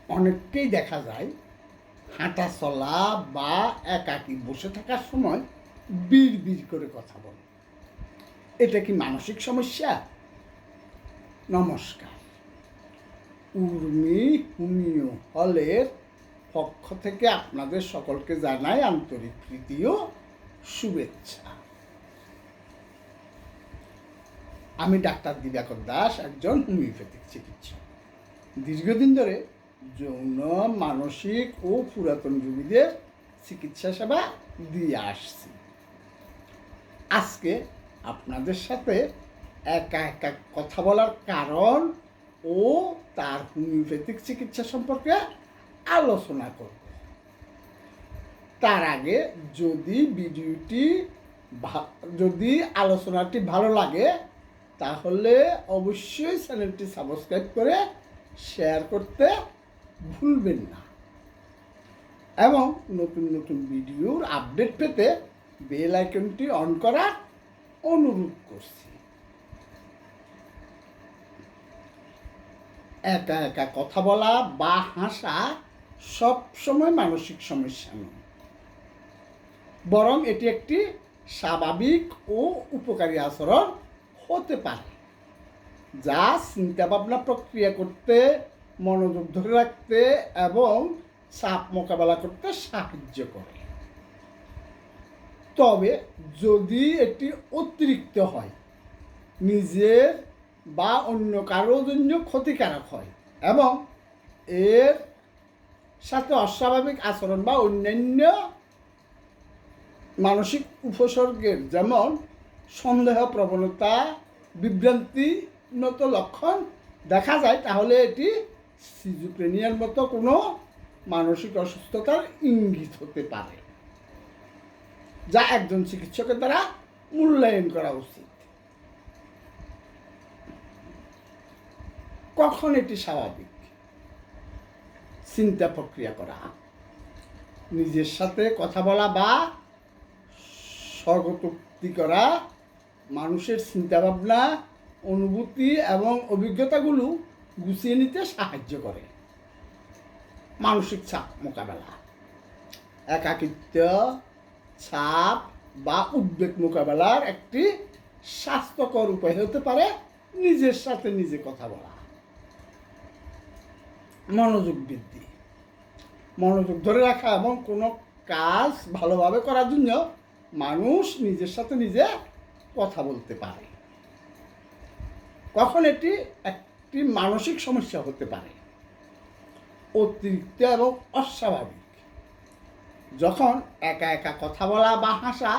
অনেককেই দেখা যায় হাঁটা চলা বা একাকী বসে থাকার সময় বিড় করে কথা বলে। এটা কি মানসিক সমস্যা? নমস্কার, উর্মি হোমিও হলের পক্ষ থেকে আপনাদের সকলকে জানাই আন্তরিক প্রীতি ও শুভেচ্ছা। আমি ডাক্তার দিবাকর দাস, একজন হোমিওপ্যাথিক চিকিৎসক। দীর্ঘদিন ধরে যৌন, মানসিক ও পুরাতন রোগীদের চিকিৎসা সেবা দিয়ে আসছি। আজকে আপনাদের সাথে একা একা কথা বলার কারণ ও তার হোমিওপ্যাথিক চিকিৎসা সম্পর্কে আলোচনা করব। তার আগে যদি আলোচনাটি ভালো লাগে তাহলে অবশ্যই চ্যানেলটি সাবস্ক্রাইব করে শেয়ার করতে ভুলবেন না এবং নতুন নতুন ভিডিওর আপডেট পেতে বেল আইকনটি অন করার অনুরোধ করছি। একা একা কথা বলা বা হাসা সবসময় মানসিক সমস্যা নয়, বরং এটি একটি স্বাভাবিক ও উপকারী আচরণ হতে পারে, যা চিন্তাভাবনা প্রক্রিয়া করতে, মনোযোগ ধরে রাখতে এবং চাপ মোকাবেলা করতে সাহায্য করে। তবে যদি এটি অতিরিক্ত হয়, নিজের বা অন্য কারোর জন্য ক্ষতিকারক হয় এবং এর সাথে অস্বাভাবিক আচরণ বা অন্যান্য মানসিক উপসর্গের যেমন সন্দেহ প্রবণতা, বিভ্রান্তিগত লক্ষণ দেখা যায়, তাহলে এটি সিজোফ্রেনিয়ার মতো কোনো মানসিক অসুস্থতার ইঙ্গিত হতে পারে, যা একজন চিকিৎসকের দ্বারা মূল্যায়ন করা উচিত। কখন এটি স্বাভাবিক? চিন্তা প্রক্রিয়া করা, নিজের সাথে কথা বলা বা স্বগতোক্তি করা, মানুষের চিন্তাভাবনা, অনুভূতি এবং অভিজ্ঞতাগুলো গুছিয়ে নিতে সাহায্য করে। মানসিক চাপ মোকাবেলা, একাকিত্ব, চাপ বা উদ্বেগ মোকাবেলার একটি স্বাস্থ্যকর উপায় হতে পারে নিজের সাথে নিজে কথা বলা। মনোযোগ বৃদ্ধি, মনোযোগ ধরে রাখা এবং কোনো কাজ ভালোভাবে করার জন্য মানুষ নিজের সাথে নিজে কথা বলতে পারে। কখন এটি একটি মানসিক সমস্যা হতে পারে? অতিরিক্ত এবং অস্বাভাবিক, যখন একা একা কথা বলা বা হাসা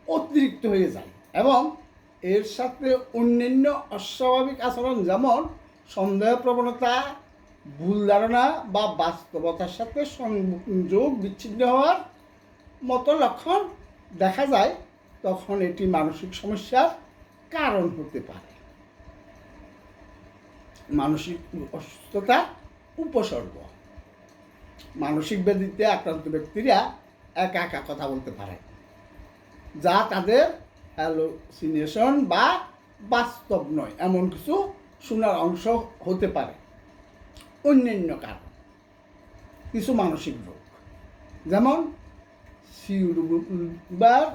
অতিরিক্ত হয়ে যায় এবং এর সাথে অন্যান্য অস্বাভাবিক আচরণ যেমন সন্দেহ প্রবণতা, ভুল ধারণা বা বাস্তবতার সাথে সংযোগ বিচ্ছিন্ন হওয়ার মতো লক্ষণ দেখা যায়, তখন এটি মানসিক সমস্যার কারণ হতে পারে। মানসিক অসুস্থতা উপসর্গ, মানসিক ব্যাধিতে আক্রান্ত ব্যক্তিরা একা একা কথা বলতে পারে, যা তাদের হ্যালুসিনেশন বা বাস্তব নয় এমন কিছু শোনার অংশ হতে পারে। অন্যান্য কারণ, কিছু মানসিক রোগ যেমন সিউরোবার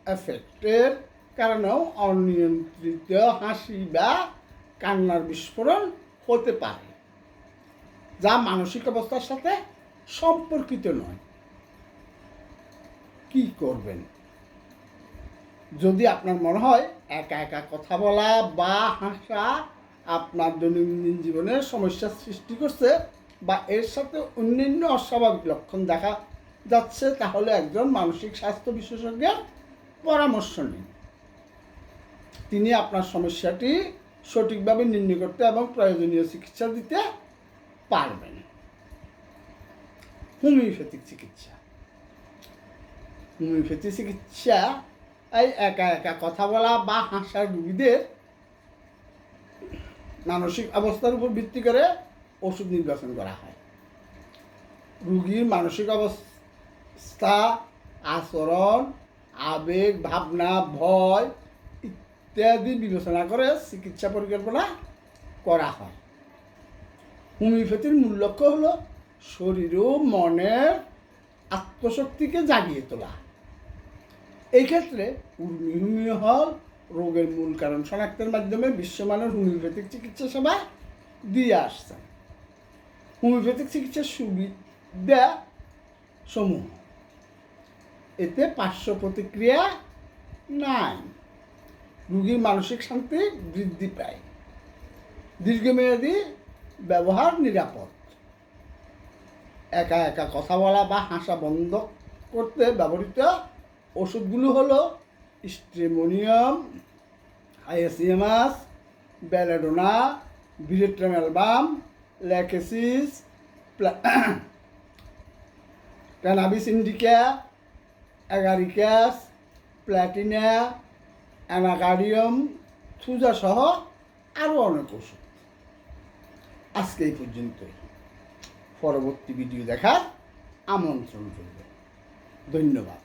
এফেক্টের কারণেও অনিয়ন্ত্রিত হাসি বা কান্নার বিস্ফোরণ হতে পারে, যা মানসিক অবস্থার সাথে সম্পর্কিত নয়। কি করবেন? যদি আপনার মনে হয় একা একা কথা বলা বা হাসা আপনার দৈনন্দিন জীবনের সমস্যার সৃষ্টি করছে বা এর সাথে অন্যান্য অস্বাভাবিক লক্ষণ দেখা যাচ্ছে, তাহলে একজন মানসিক স্বাস্থ্য বিশেষজ্ঞের পরামর্শ নিন। তিনি আপনার সমস্যাটি সঠিকভাবে নির্ণয় করতে এবং প্রয়োজনীয় চিকিৎসা দিতে পারবেন। হোমিওপ্যাথিক চিকিৎসা, হোমিওপ্যাথি চিকিৎসা এই একা একা কথা বলা বা হাসার রোগীদের মানসিক অবস্থার উপর ভিত্তি করে ওষুধ নির্বাচন করা হয়। রোগীর মানসিক অবস্থা, আচরণ, আবেগ, ভাবনা, ভয় ইত্যাদি বিবেচনা করে চিকিৎসা পরিকল্পনা করা হয়। হোমিওপ্যাথির মূল লক্ষ্য হলো শরীর ও মনের আত্মশক্তিকে জাগিয়ে তোলা। এই ক্ষেত্রে হোমিও হল রোগের মূল কারণ শনাক্তের মাধ্যমে বিশ্বমানের হোমিওপ্যাথিক চিকিৎসা সেবা দিয়ে আসছেন। হোমিওপ্যাথিক চিকিৎসার সুবিধা সমূহ: এতে পার্শ্ব প্রতিক্রিয়া নাই, রোগীর মানসিক শান্তি বৃদ্ধি পায়, দীর্ঘমেয়াদী ব্যবহার নিরাপদ, একা একা কথা বলা বা হাসা বন্ধ করতে ব্যবহৃত ওষুধগুলো হলো স্ট্রেমোনিয়াম, আইএসিএমএস, belladonna, veratrum album, lachesis, cannabis indica, agaricus, platina, anacardium, thuja সহ আরও অনেক ওষুধ। আজকে এই পর্যন্তই। পরবর্তী ভিডিও দেখার আমন্ত্রণ রইল। ধন্যবাদ।